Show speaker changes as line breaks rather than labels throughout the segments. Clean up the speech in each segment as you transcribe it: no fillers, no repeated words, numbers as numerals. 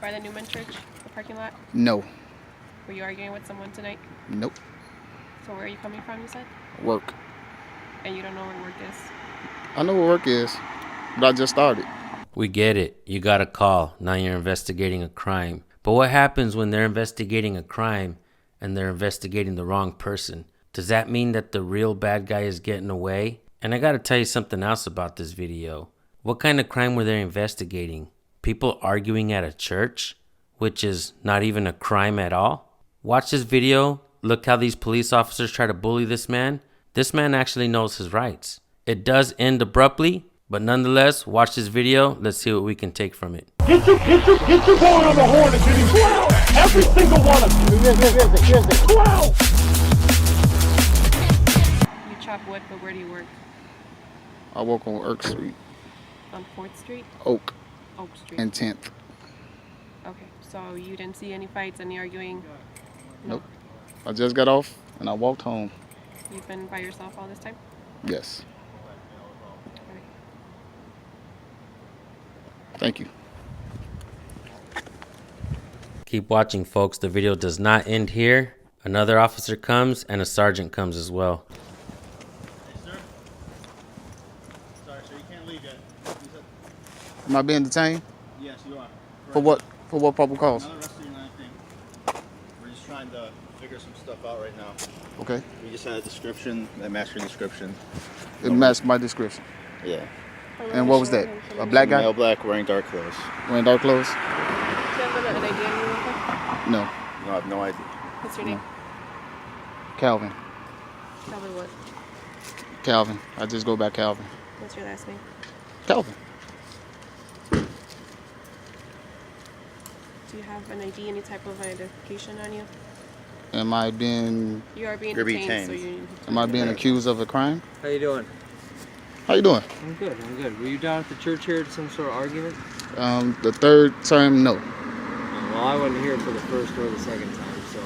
by the Newman Church, the parking lot?
No.
Were you arguing with someone tonight?
Nope.
So where are you coming from, you said?
Work.
And you don't know where work is?
I know where work is, but I just started.
We get it. You got a call. Now you're investigating a crime. But what happens when they're investigating a crime and they're investigating the wrong person? Does that mean that the real bad guy is getting away? And I gotta tell you something else about this video. What kind of crime were they investigating? People arguing at a church, which is not even a crime at all? Watch this video. Look how these police officers try to bully this man. This man actually knows his rights. It does end abruptly, but nonetheless, watch this video. Let's see what we can take from it.
Get your boy on the horn and get him 12! Every single one of you! Here's the 12!
You chop wood, but where do you work?
I work on Oak Street.
On 4th Street?
Oak
Street.
and 10th.
Okay, so you didn't see any fights, any arguing?
Nope. I just got off and I walked home.
You've been by yourself all this time?
Yes.
All right.
Thank you.
Keep watching, folks. The video does not end here. Another officer comes and a sergeant comes as well.
Hey, sir. Sorry, sir, you can't leave yet.
Am I being detained?
Yes, you are.
For what? For what probable cause?
Not arresting or anything. We're just trying to figure some stuff out right now.
Okay.
We just had a description that matched your description.
It matched my description.
Yeah.
And what was that? A black guy?
Male black wearing dark clothes.
Wearing dark clothes?
Do you have an idea on you real quick?
No.
No, I have no idea.
What's your name?
Calvin.
Calvin what?
Calvin. I just go by Calvin.
What's your last name?
Calvin.
Do you have an ID, any type of identification on you?
Am I being
You are being
You're
detained,
detained.
so you...
Am I being accused of a crime?
How you doing?
How you doing?
I'm good, I'm good. Were you down at the church here at some sort of argument?
The third term, no.
Well, I wasn't here for the first or the second time, so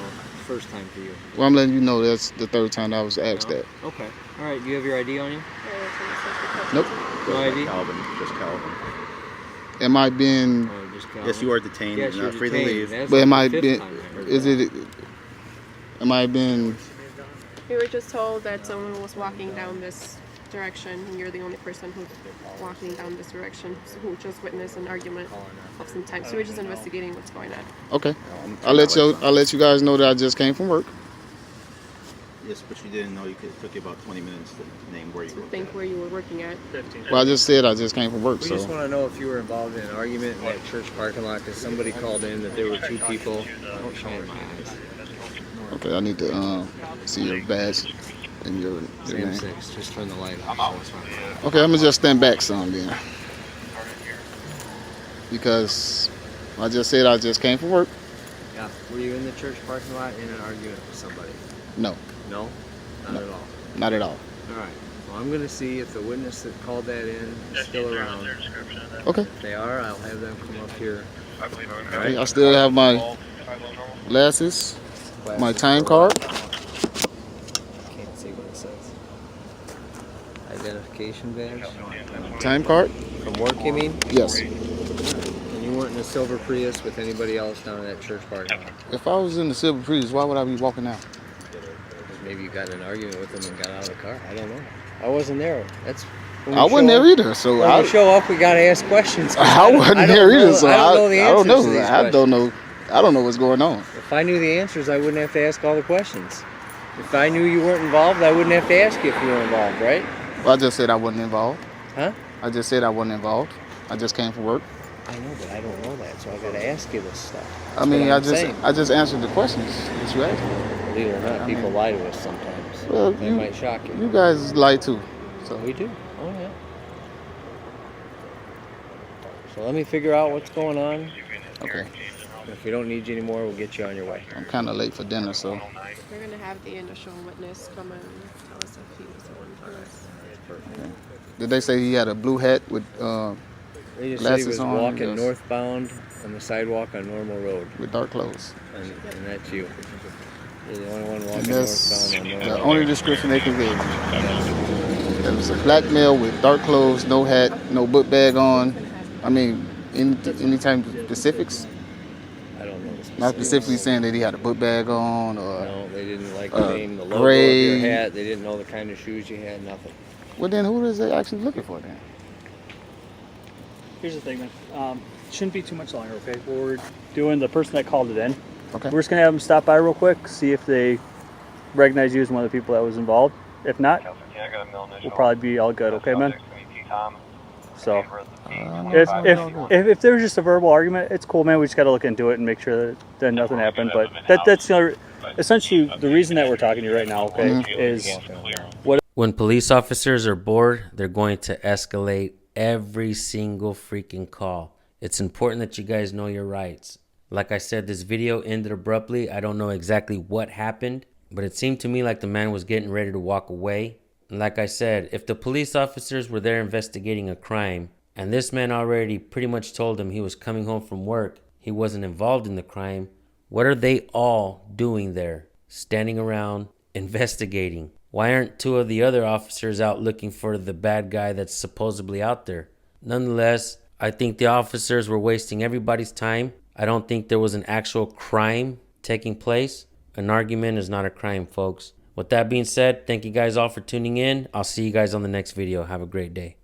first time for you.
Well, I'm letting you know that's the third time I was asked
No?
that.
Okay. All right, do you have your ID on you?
Nope.
No ID?
Calvin, just Calvin.
Am I being?
Or just Calvin?
Yes, you are detained.
Yes,
You're
you're
not free
detained.
to leave.
That's
But am
like
I
the
being?
fifth time I heard
Is
that.
it? Am I being?
We were just told that someone was walking down this direction, and you're the only person who's walking down this direction, who just witnessed an argument of some type. So we're just investigating what's going on.
Okay. I'll let you guys know that I just came from work.
Yes, but you didn't know it took you about 20 minutes to name where you
To
were.
think where you were working at.
Well, I just said I just came from work,
We just
so.
want to know if you were involved in an argument in that church parking lot because somebody called in that there were two people. Don't shine my eyes.
Okay, I need to see your badge and your
Same
name.
6, just turn the light off.
Okay, I'm gonna just stand back some then. Because I just said I just came from work.
Yeah. Were you in the church parking lot in an argument with somebody?
No,
No? Not
No.
at all.
not at all.
All right. Well, I'm going to see if the witness that called that in is still around.
Okay.
If they are, I'll have them come up here. All
Okay, I
right.
still have my glasses, my time card.
Can't see what it says. Identification badge.
Time card?
From work, you mean?
Yes.
And you weren't in a silver Prius with anybody else down in that church parking lot?
If I was in the Silver Prius, why would I be walking out?
Maybe you got in an argument with them and got out of the car. I don't know. I wasn't there. That's. when we
I wasn't
show
there
up-
either, so
When
I,
we show up, we gotta ask questions.
I wasn't
don't
there either,
know-
so
I don't know the
I don't
answers
know.
to these
I don't know. I don't know what's going on.
If I knew the answers, I wouldn't have to ask all the questions. If I knew you weren't involved, I wouldn't have to ask you if you were involved, right?
Well, I just said I wasn't involved.
Huh?
I just said I wasn't involved. I just came from work.
I know, but I don't know that, so I gotta ask you this stuff.
I mean,
That's what I'm saying.
I just answered the questions that you asked me.
Believe it or not,
I
people
mean-
lie to us sometimes.
Well,
That might shock you.
you guys lie too. So
We do. Oh yeah. So let me figure out what's going on.
okay,
If we don't need you anymore, we'll get you on your way.
I'm kind of late for dinner, so
We're going to have the initial witness come and tell us if he was the one who was...
did they say he had a blue hat with
They just said he
Glasses
was
on,
walking
yes.
northbound on the sidewalk on Normal Road,
dark clothes?
and that's you. You're the only one
And
walking
that's
northbound on
the
Normal
only
Road.
description they can give. It was a black male with dark clothes, no hat, no book bag on. I mean, any type of specifics?
I don't know the specifics.
Not specifically saying that he had a book bag on or.
No, they didn't like the name, the logo
gray.
of your hat. They didn't know the kind of shoes you had. Nothing.
Well, then who is they actually looking for then?
Here's the thing, man. Shouldn't be too much longer, okay? What we're doing, the person that called it in,
Okay.
we're just gonna have them stop by real quick, see if they recognize you as one of the people that was involved. If not, we'll probably be all good, okay, man? So, if there's just a verbal argument, it's cool, man. We just gotta look into it and make sure that nothing happened. But that's essentially the reason that we're talking to you right now, okay, is what.
When police officers are bored, they're going to escalate every single freaking call. It's important that you guys know your rights. Like I said, this video ended abruptly. I don't know exactly what happened, but it seemed to me like the man was getting ready to walk away. And like I said, if the police officers were there investigating a crime, and this man already pretty much told them he was coming home from work, he wasn't involved in the crime, what are they all doing there? Standing around, investigating. Why aren't two of the other officers out looking for the bad guy that's supposedly out there? Nonetheless, I think the officers were wasting everybody's time. I don't think there was an actual crime taking place. An argument is not a crime, folks. With that being said, thank you guys all for tuning in. I'll see you guys on the next video. Have a great day.